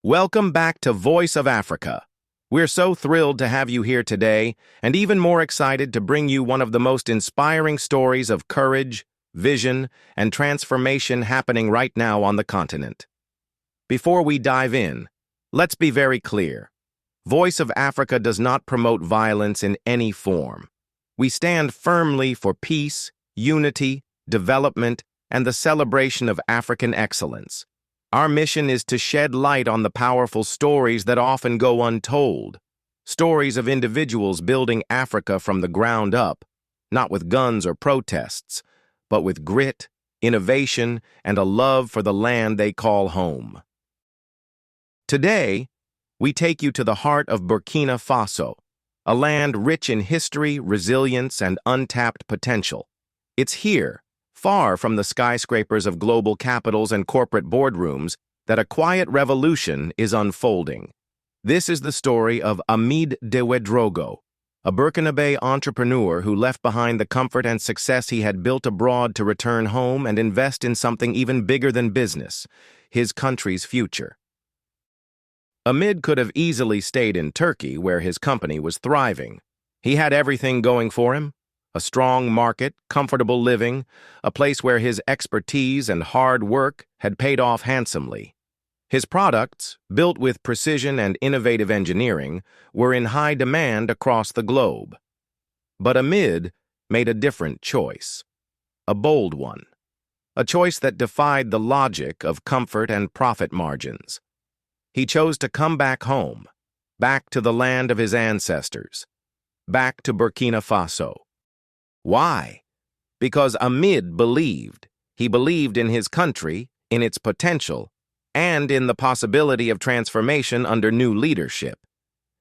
Welcome back to Voice of Africa. We're so thrilled to have you here today, and even more excited to bring you one of the most inspiring stories of courage, vision, and transformation happening right now on the continent. Before we dive in, let's be very clear. Voice of Africa does not promote violence in any form. We stand firmly for peace, unity, development, and the celebration of African excellence. Our mission is to shed light on the powerful stories that often go untold. Stories of individuals building Africa from the ground up, not with guns or protests, but with grit, innovation, and a love for the land they call home. Today, we take you to the heart of Burkina Faso, a land rich in history, resilience, and untapped potential. It's here, far from the skyscrapers of global capitals and corporate boardrooms, that a quiet revolution is unfolding. This is the story of Amid de Wedrogo, a Burkinabè entrepreneur who left behind the comfort and success he had built abroad to return home and invest in something even bigger than business, his country's future. Amid could have easily stayed in Turkey, where his company was thriving. He had everything going for him: a strong market, comfortable living, a place where his expertise and hard work had paid off handsomely. His products, built with precision and innovative engineering, were in high demand across the globe. But Amid made a different choice, a bold one, a choice that defied the logic of comfort and profit margins. He chose to come back home, back to the land of his ancestors, back to Burkina Faso. Why? Because Amid believed. He believed in his country, in its potential, and in the possibility of transformation under new leadership.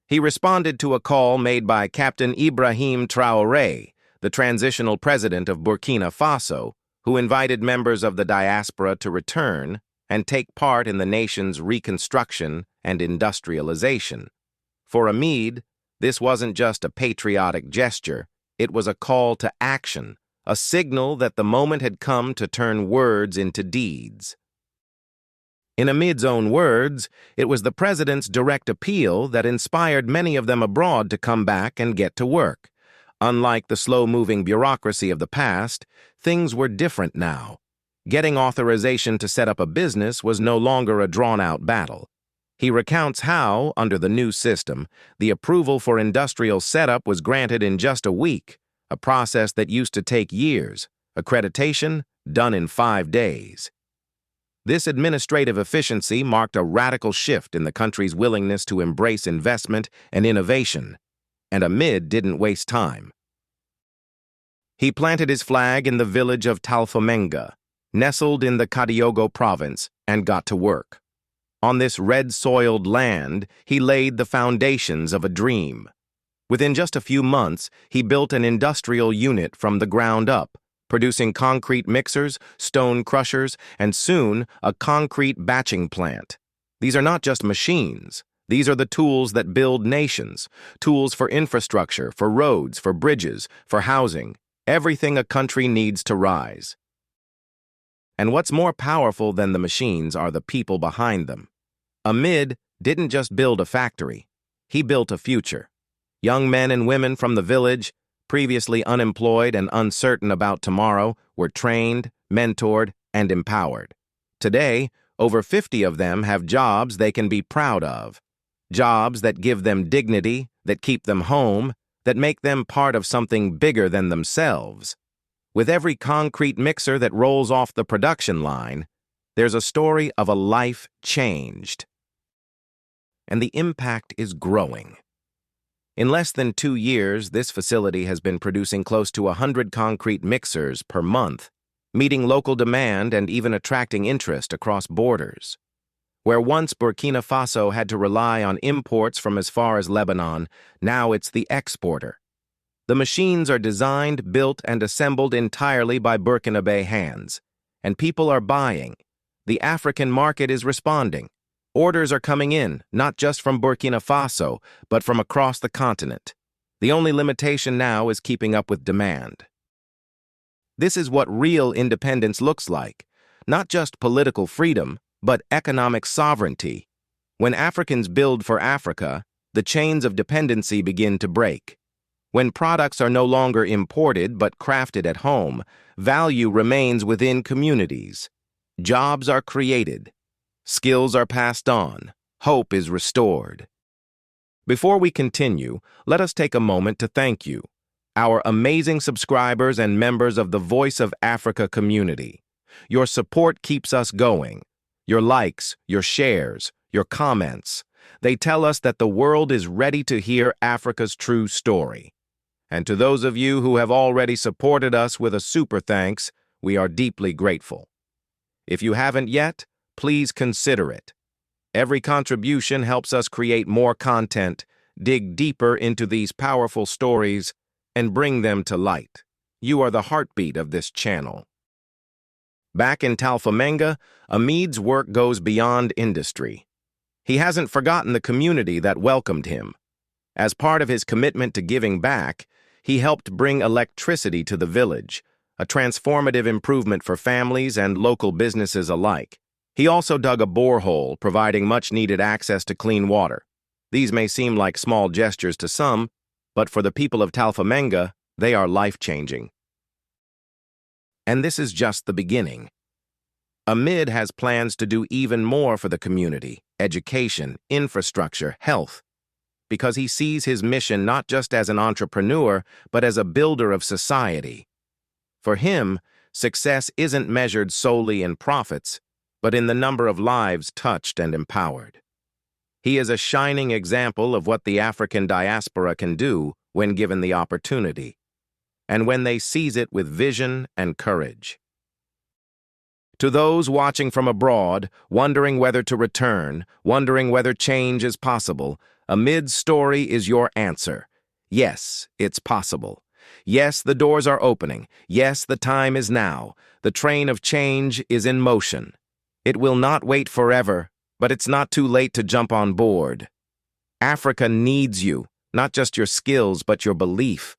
He responded to a call made by Captain Ibrahim Traoré, the transitional president of Burkina Faso, who invited members of the Diaspora to return and take part in the nation's reconstruction and industrialization. For Amid, this wasn't just a patriotic gesture. It was a call to action, a signal that the moment had come to turn words into deeds. In Amid's own words, it was the president's direct appeal that inspired many of them abroad to come back and get to work. Unlike the slow-moving bureaucracy of the past, things were different now. Getting authorization to set up a business was no longer a drawn-out battle. He recounts how, under the new system, the approval for industrial setup was granted in just a week, a process that used to take years, accreditation done in 5 days. This administrative efficiency marked a radical shift in the country's willingness to embrace investment and innovation, and Amid didn't waste time. He planted his flag in the village of Talfomenga, nestled in the Kadiogo province, and got to work. On this red-soiled land, he laid the foundations of a dream. Within just a few months, he built an industrial unit from the ground up, producing concrete mixers, stone crushers, and soon a concrete batching plant. These are not just machines. These are the tools that build nations, tools for infrastructure, for roads, for bridges, for housing, everything a country needs to rise. And what's more powerful than the machines are the people behind them. Amid didn't just build a factory. He built a future. Young men and women from the village, previously unemployed and uncertain about tomorrow, were trained, mentored, and empowered. Today, over 50 of them have jobs they can be proud of. Jobs that give them dignity, that keep them home, that make them part of something bigger than themselves. With every concrete mixer that rolls off the production line, there's a story of a life changed. And the impact is growing. In less than 2 years, this facility has been producing close to 100 concrete mixers per month, meeting local demand and even attracting interest across borders. Where once Burkina Faso had to rely on imports from as far as Lebanon, now it's the exporter. The machines are designed, built, and assembled entirely by Burkinabè hands, and people are buying. The African market is responding. Orders are coming in, not just from Burkina Faso, but from across the continent. The only limitation now is keeping up with demand. This is what real independence looks like, not just political freedom, but economic sovereignty. When Africans build for Africa, the chains of dependency begin to break. When products are no longer imported but crafted at home, value remains within communities. Jobs are created. Skills are passed on. Hope is restored. Before we continue, let us take a moment to thank you, our amazing subscribers and members of the Voice of Africa community. Your support keeps us going. Your likes, your shares, your comments, they tell us that the world is ready to hear Africa's true story. And to those of you who have already supported us with a super thanks, we are deeply grateful. If you haven't yet, please consider it. Every contribution helps us create more content, dig deeper into these powerful stories, and bring them to light. You are the heartbeat of this channel. Back in Talfomenga, Amid's work goes beyond industry. He hasn't forgotten the community that welcomed him. As part of his commitment to giving back, he helped bring electricity to the village, a transformative improvement for families and local businesses alike. He also dug a borehole, providing much-needed access to clean water. These may seem like small gestures to some, but for the people of Talfomenga, they are life-changing. And this is just the beginning. Amid has plans to do even more for the community, education, infrastructure, health, because he sees his mission not just as an entrepreneur, but as a builder of society. For him, success isn't measured solely in profits, but in the number of lives touched and empowered. He is a shining example of what the African diaspora can do when given the opportunity, and when they seize it with vision and courage. To those watching from abroad, wondering whether to return, wondering whether change is possible, Amid's story is your answer. Yes, it's possible. Yes, the doors are opening. Yes, the time is now. The train of change is in motion. It will not wait forever, but it's not too late to jump on board. Africa needs you, not just your skills, but your belief.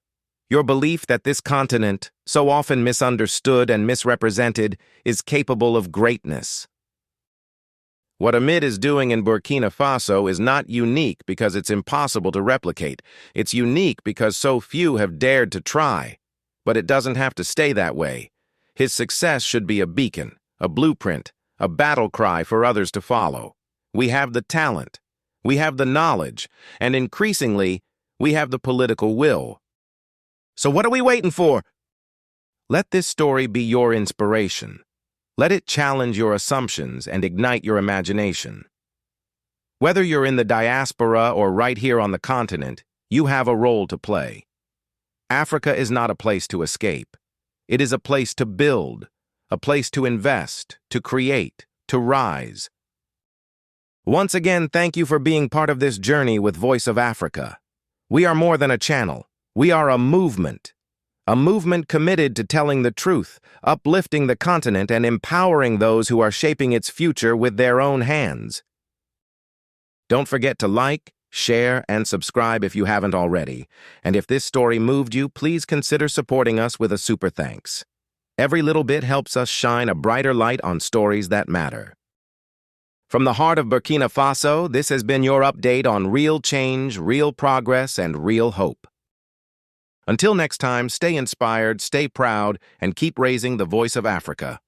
Your belief that this continent, so often misunderstood and misrepresented, is capable of greatness. What Amid is doing in Burkina Faso is not unique because it's impossible to replicate. It's unique because so few have dared to try. But it doesn't have to stay that way. His success should be a beacon, a blueprint, a battle cry for others to follow. We have the talent, we have the knowledge, and increasingly, we have the political will. So what are we waiting for? Let this story be your inspiration. Let it challenge your assumptions and ignite your imagination. Whether you're in the diaspora or right here on the continent, you have a role to play. Africa is not a place to escape. It is a place to build, a place to invest, to create, to rise. Once again, thank you for being part of this journey with Voice of Africa. We are more than a channel. We are a movement committed to telling the truth, uplifting the continent, and empowering those who are shaping its future with their own hands. Don't forget to like, share, and subscribe if you haven't already. And if this story moved you, please consider supporting us with a super thanks. Every little bit helps us shine a brighter light on stories that matter. From the heart of Burkina Faso, this has been your update on real change, real progress, and real hope. Until next time, stay inspired, stay proud, and keep raising the voice of Africa.